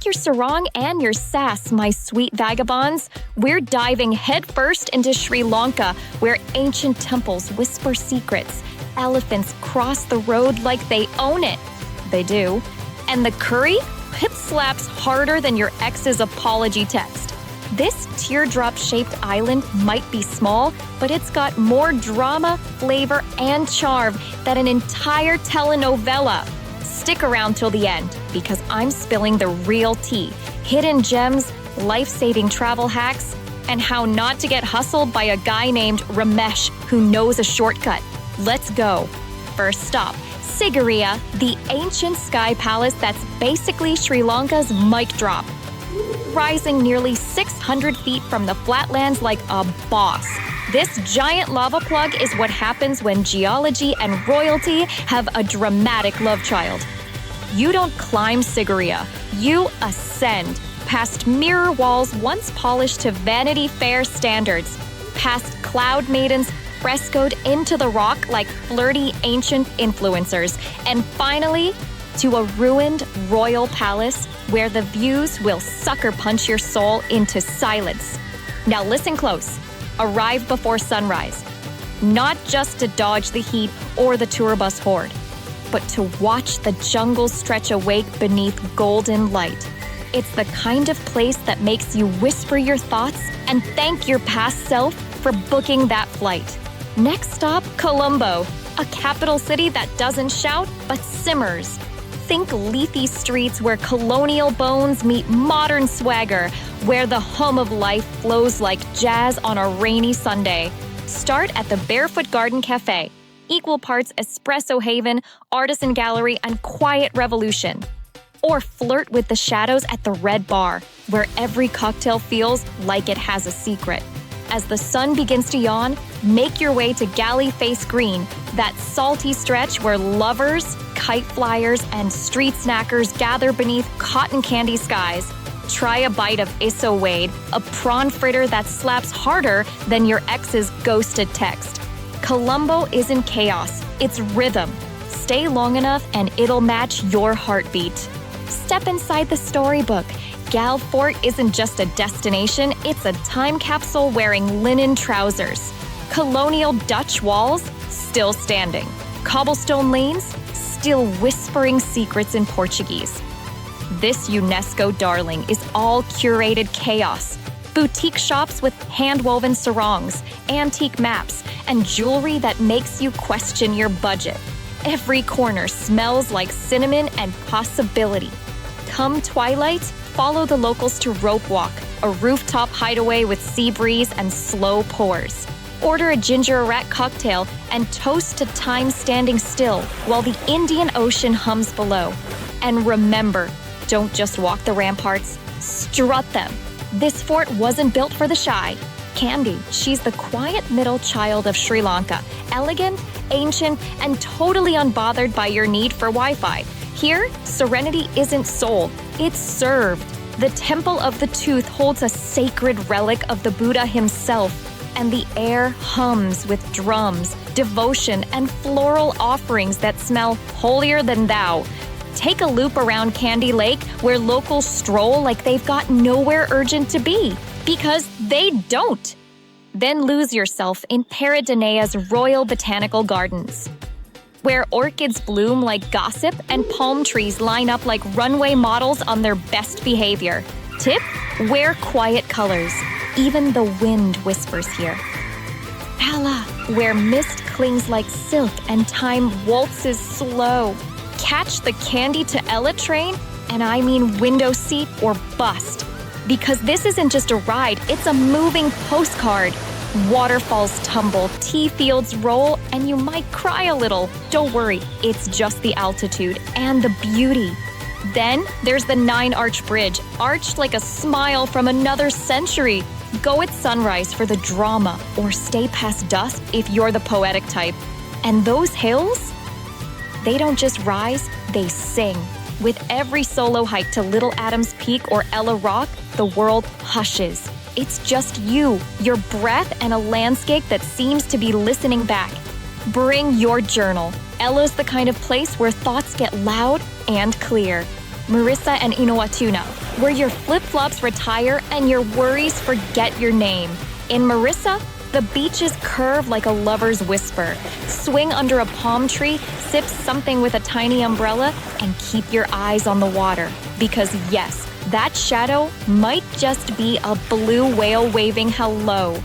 your sarong and your sass, my sweet vagabonds. We're diving headfirst into Sri Lanka, where ancient temples whisper secrets. Elephants cross the road like they own it. They do. And the curry? It slaps harder than your ex's apology text. This teardrop-shaped island might be small, but it's got more drama, flavor, and charm than an entire telenovela. Stick around till the end, because I'm spilling the real tea, hidden gems, life-saving travel hacks, and how not to get hustled by a guy named Ramesh who knows a shortcut. Let's go. First stop, Sigiriya, the ancient sky palace that's basically Sri Lanka's mic drop. Rising nearly 600 feet from the flatlands like a boss. This giant lava plug is what happens when geology and royalty have a dramatic love child. You don't climb Sigiriya, you ascend, past mirror walls once polished to Vanity Fair standards, past cloud maidens frescoed into the rock like flirty ancient influencers, and finally, to a ruined royal palace where the views will sucker punch your soul into silence. Now listen close. Arrive before sunrise. Not just to dodge the heat or the tour bus horde, but to watch the jungle stretch awake beneath golden light. It's the kind of place that makes you whisper your thoughts and thank your past self for booking that flight. Next stop, Colombo, a capital city that doesn't shout but simmers. Think leafy streets where colonial bones meet modern swagger, where the hum of life flows like jazz on a rainy Sunday. Start at the Barefoot Garden Cafe, equal parts espresso haven, artisan gallery, and quiet revolution. Or flirt with the shadows at the Red Bar, where every cocktail feels like it has a secret. As the sun begins to yawn, make your way to Galle Face Green, that salty stretch where lovers, kite flyers, and street snackers gather beneath cotton candy skies. Try a bite of Isso Wade, a prawn fritter that slaps harder than your ex's ghosted text. Colombo isn't chaos, it's rhythm. Stay long enough and it'll match your heartbeat. Step inside the storybook. Gal Fort isn't just a destination, it's a time capsule wearing linen trousers. Colonial Dutch walls, still standing. Cobblestone lanes, still whispering secrets in Portuguese. This UNESCO darling is all curated chaos. Boutique shops with hand-woven sarongs, antique maps, and jewelry that makes you question your budget. Every corner smells like cinnamon and possibility. Come twilight, follow the locals to Rope Walk, a rooftop hideaway with sea breeze and slow pours. Order a ginger rat cocktail and toast to time standing still while the Indian Ocean hums below. And remember, don't just walk the ramparts, strut them. This fort wasn't built for the shy. Kandy, she's the quiet middle child of Sri Lanka, elegant, ancient, and totally unbothered by your need for Wi-Fi. Here, Serenity isn't sold, it's served. The Temple of the Tooth holds a sacred relic of the Buddha himself, and the air hums with drums, devotion, and floral offerings that smell holier than thou. Take a loop around Kandy Lake where locals stroll like they've got nowhere urgent to be, because they don't. Then lose yourself in Paradenea's Royal Botanical Gardens, where orchids bloom like gossip and palm trees line up like runway models on their best behavior. Tip: wear quiet colors. Even the wind whispers here. Yala, where mist clings like silk and time waltzes slow. Catch the Kandy to Ella train, and I mean window seat or bust. Because this isn't just a ride, it's a moving postcard. Waterfalls tumble, tea fields roll, and you might cry a little. Don't worry, it's just the altitude and the beauty. Then there's the 9-arch bridge, arched like a smile from another century. Go at sunrise for the drama, or stay past dusk if you're the poetic type. And those hills? They don't just rise, they sing. With every solo hike to Little Adams Peak or Ella Rock, the world hushes. It's just you, your breath, and a landscape that seems to be listening back. Bring your journal. Ella's the kind of place where thoughts get loud and clear. Mirissa and Unawatuna, where your flip-flops retire and your worries forget your name. In Mirissa, the beaches curve like a lover's whisper. Swing under a palm tree, sip something with a tiny umbrella, and keep your eyes on the water. Because yes, that shadow might just be a blue whale waving hello.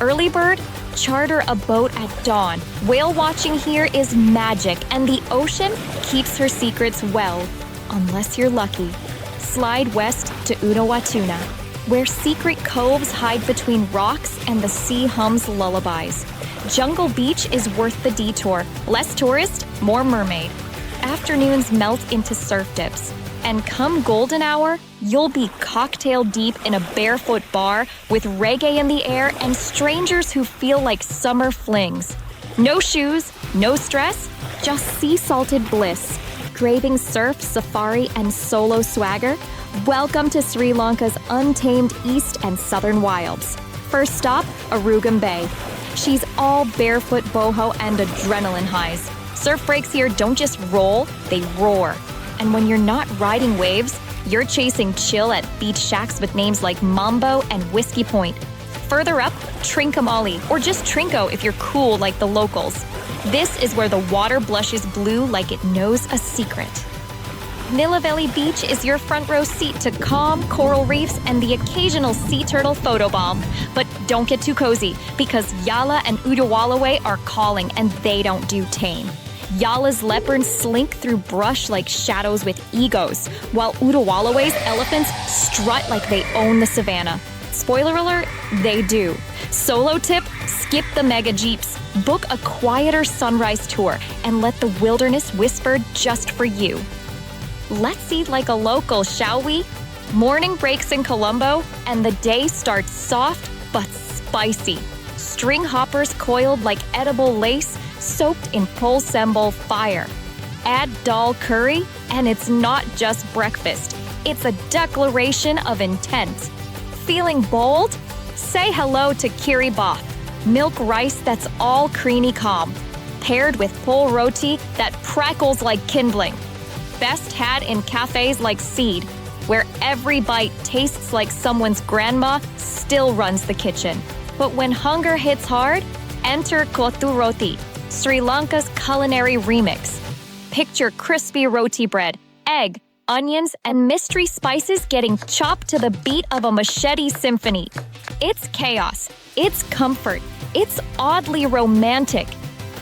Early bird, charter a boat at dawn. Whale watching here is magic, and the ocean keeps her secrets well. Unless you're lucky. Slide west to Unawatuna, where secret coves hide between rocks and the sea hums lullabies. Jungle Beach is worth the detour. Less tourist, more mermaid. Afternoons melt into surf dips. And come golden hour, you'll be cocktail deep in a barefoot bar with reggae in the air and strangers who feel like summer flings. No shoes, no stress, just sea-salted bliss. Craving surf, safari, and solo swagger? Welcome to Sri Lanka's untamed east and southern wilds. First stop, Arugam Bay. She's all barefoot boho and adrenaline highs. Surf breaks here don't just roll, they roar. And when you're not riding waves, you're chasing chill at beach shacks with names like Mambo and Whiskey Point. Further up, Trincomalee, or just Trinco if you're cool like the locals. This is where the water blushes blue like it knows a secret. Nilaveli Beach is your front row seat to calm coral reefs and the occasional sea turtle photobomb. But don't get too cozy, because Yala and Udawalawe are calling and they don't do tame. Yala's leopards slink through brush like shadows with egos, while Udawalawe's elephants strut like they own the savannah. Spoiler alert, they do. Solo tip, skip the mega jeeps. Book a quieter sunrise tour and let the wilderness whisper just for you. Let's eat like a local, shall we? Morning breaks in Colombo, and the day starts soft but spicy. String hoppers coiled like edible lace, soaked in pol sembol fire. Add dal curry, and it's not just breakfast. It's a declaration of intent. Feeling bold? Say hello to kiri bath, milk rice that's all creamy calm, paired with pol roti that crackles like kindling. Best had in cafes like Seed, where every bite tastes like someone's grandma still runs the kitchen. But when hunger hits hard, enter kotu roti, Sri Lanka's culinary remix. Picture crispy roti bread, egg, onions, and mystery spices getting chopped to the beat of a machete symphony. It's chaos, it's comfort, it's oddly romantic.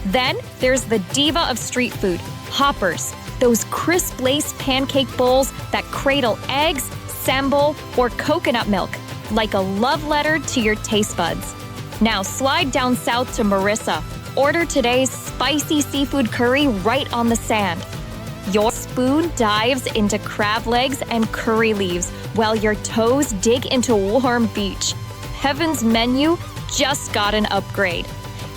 Then there's the diva of street food, hoppers. Those crisp lace pancake bowls that cradle eggs, sambal, or coconut milk, like a love letter to your taste buds. Now slide down south to Mirissa. Order today's spicy seafood curry right on the sand. Your spoon dives into crab legs and curry leaves, while your toes dig into warm beach. Heaven's menu just got an upgrade.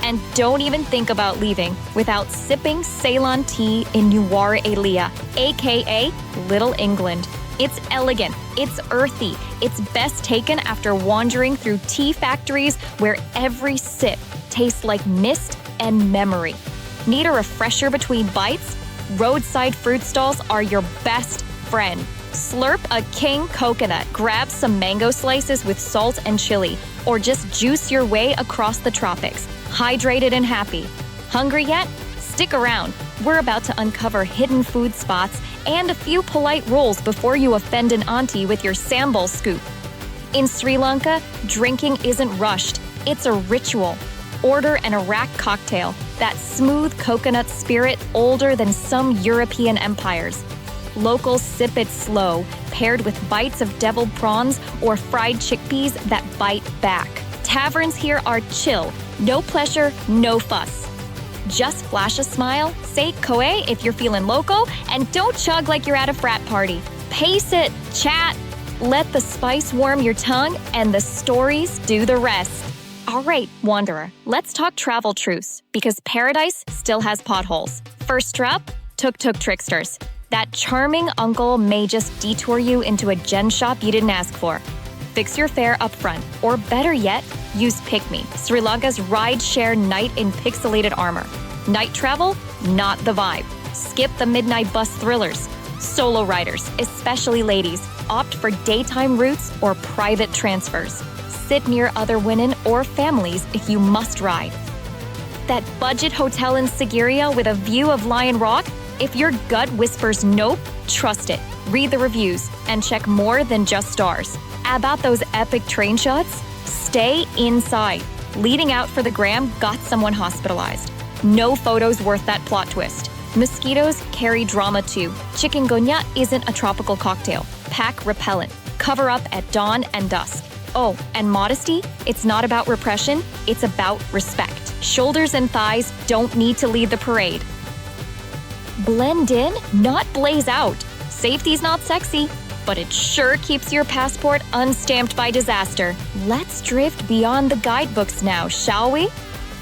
And don't even think about leaving without sipping Ceylon tea in Nuwara Eliya, aka Little England. It's elegant, it's earthy, it's best taken after wandering through tea factories where every sip tastes like mist and memory. Need a refresher between bites? Roadside fruit stalls are your best friend. Slurp a king coconut, grab some mango slices with salt and chili, or just juice your way across the tropics. Hydrated and happy. Hungry yet? Stick around. We're about to uncover hidden food spots and a few polite rules before you offend an auntie with your sambal scoop. In Sri Lanka, drinking isn't rushed. It's a ritual. Order an Iraq cocktail, that smooth coconut spirit older than some European empires. Locals sip it slow, paired with bites of deviled prawns or fried chickpeas that bite back. Taverns here are chill, no pressure, no fuss. Just flash a smile, say koe if you're feeling local, and don't chug like you're at a frat party. Pace it, chat, let the spice warm your tongue, and the stories do the rest. All right, Wanderer, let's talk travel truce, because paradise still has potholes. First up, tuk-tuk tricksters. That charming uncle may just detour you into a gen shop you didn't ask for. Fix your fare up front, or better yet, use PickMe, Sri Lanka's ride-share knight in pixelated armor. Night travel? Not the vibe. Skip the midnight bus thrillers. Solo riders, especially ladies, opt for daytime routes or private transfers. Sit near other women or families if you must ride. That budget hotel in Sigiriya with a view of Lion Rock? If your gut whispers nope, trust it. Read the reviews and check more than just stars. About those epic train shots? Stay inside. Leading out for the gram got someone hospitalized. No photos worth that plot twist. Mosquitoes carry drama too. Chikungunya isn't a tropical cocktail. Pack repellent. Cover up at dawn and dusk. Oh, and modesty? It's not about repression, it's about respect. Shoulders and thighs don't need to lead the parade. Blend in, not blaze out. Safety's not sexy, but it sure keeps your passport unstamped by disaster. Let's drift beyond the guidebooks now, shall we?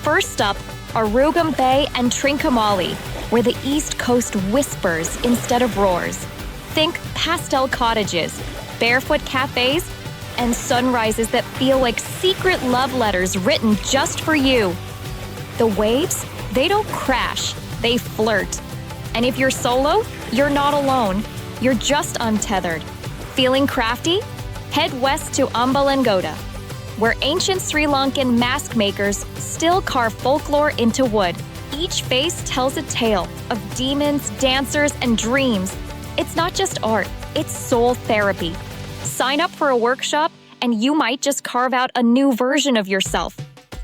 First up, Arugam Bay and Trincomalee, where the East Coast whispers instead of roars. Think pastel cottages, barefoot cafes, and sunrises that feel like secret love letters written just for you. The waves, they don't crash, they flirt. And if you're solo, you're not alone. You're just untethered. Feeling crafty? Head west to Ambalangoda, where ancient Sri Lankan mask makers still carve folklore into wood. Each face tells a tale of demons, dancers, and dreams. It's not just art, it's soul therapy. Sign up for a workshop, and you might just carve out a new version of yourself.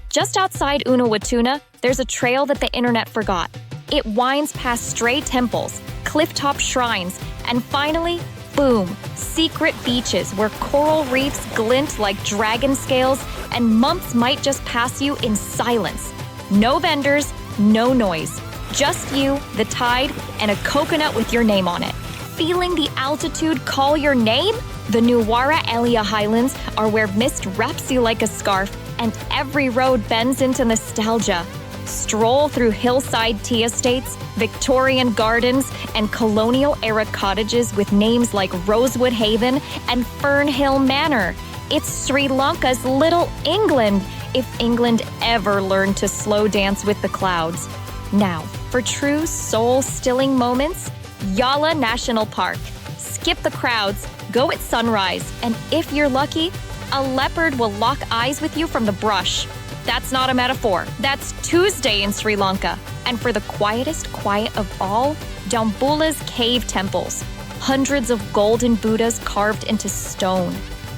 Just outside Unawatuna, there's a trail that the internet forgot. It winds past stray temples, cliff-top shrines, and finally, boom, secret beaches where coral reefs glint like dragon scales and months might just pass you in silence. No vendors, no noise. Just you, the tide, and a coconut with your name on it. Feeling the altitude call your name? The Nuwara Eliya Highlands are where mist wraps you like a scarf and every road bends into nostalgia. Stroll through hillside tea estates, Victorian gardens, and colonial-era cottages with names like Rosewood Haven and Fernhill Manor. It's Sri Lanka's Little England, if England ever learned to slow dance with the clouds. Now, for true soul-stilling moments, Yala National Park. Skip the crowds, go at sunrise, and if you're lucky, a leopard will lock eyes with you from the brush. That's not a metaphor. That's Tuesday in Sri Lanka. And for the quietest quiet of all, Dambulla's cave temples. Hundreds of golden Buddhas carved into stone.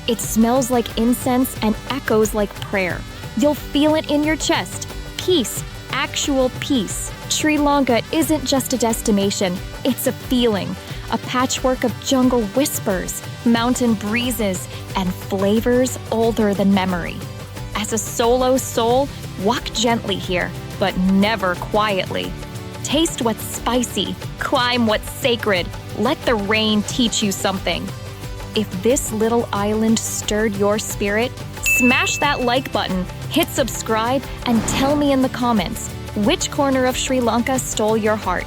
It smells like incense and echoes like prayer. You'll feel it in your chest. Peace, actual peace. Sri Lanka isn't just a destination, it's a feeling. A patchwork of jungle whispers, mountain breezes, and flavors older than memory. As a solo soul, walk gently here, but never quietly. Taste what's spicy, climb what's sacred, let the rain teach you something. If this little island stirred your spirit, smash that like button, hit subscribe, and tell me in the comments which corner of Sri Lanka stole your heart.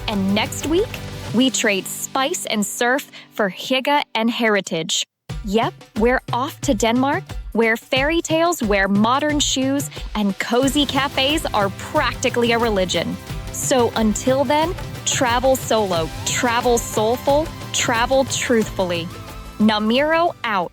And next week, we trade spice and surf for hygge and heritage. Yep, we're off to Denmark, where fairy tales wear modern shoes and cozy cafes are practically a religion. So until then, travel solo, travel soulful, travel truthfully. Namiro out.